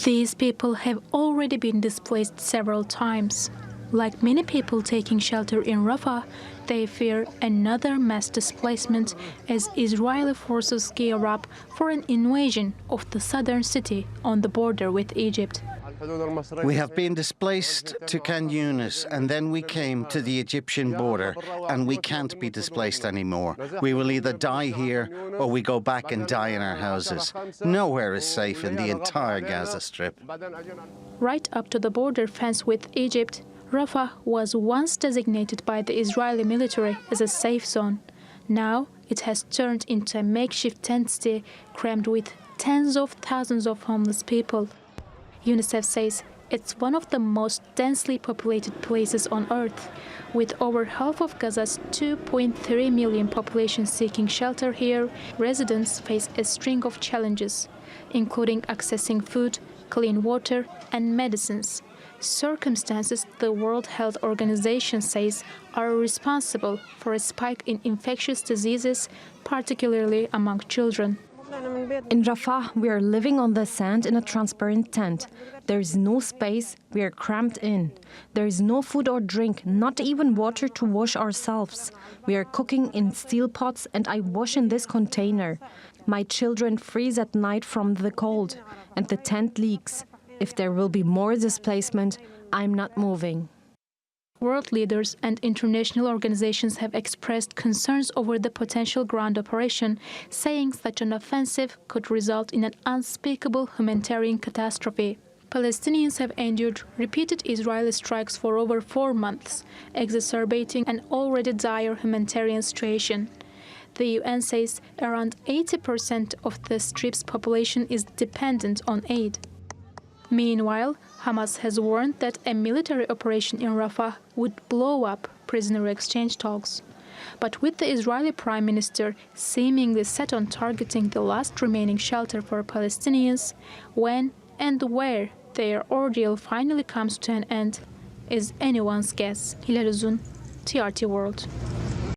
These people have already been displaced several times. Like many people taking shelter in Rafah, they fear another mass displacement as Israeli forces gear up for an invasion of the southern city on the border with Egypt. We have been displaced to Khan Yunis, and then we came to the Egyptian border, and we can't be displaced anymore. We will either die here or we go back and die in our houses. Nowhere is safe in the entire Gaza Strip. Right up to the border fence with Egypt, Rafah was once designated by the Israeli military as a safe zone. Now it has turned into a makeshift tent city crammed with tens of thousands of homeless people. UNICEF says it's one of the most densely populated places on Earth. With over half of Gaza's 2.3 million population seeking shelter here, residents face a string of challenges, including accessing food, clean water, and medicines. Circumstances the World Health Organization says are responsible for a spike in infectious diseases, particularly among children. In Rafah, we are living on the sand in a transparent tent. There is no space, we are cramped in. There is no food or drink, not even water to wash ourselves. We are cooking in steel pots and I wash in this container. My children freeze at night from the cold and the tent leaks. If there will be more displacement, I'm not moving. World leaders and international organizations have expressed concerns over the potential ground operation, saying such an offensive could result in an unspeakable humanitarian catastrophe. Palestinians have endured repeated Israeli strikes for over 4 months, exacerbating an already dire humanitarian situation. The UN says around 80% of the Strip's population is dependent on aid. Meanwhile, Hamas has warned that a military operation in Rafah would blow up prisoner exchange talks. But with the Israeli Prime Minister seemingly set on targeting the last remaining shelter for Palestinians, when and where their ordeal finally comes to an end is anyone's guess. Hilal Uzun, TRT World.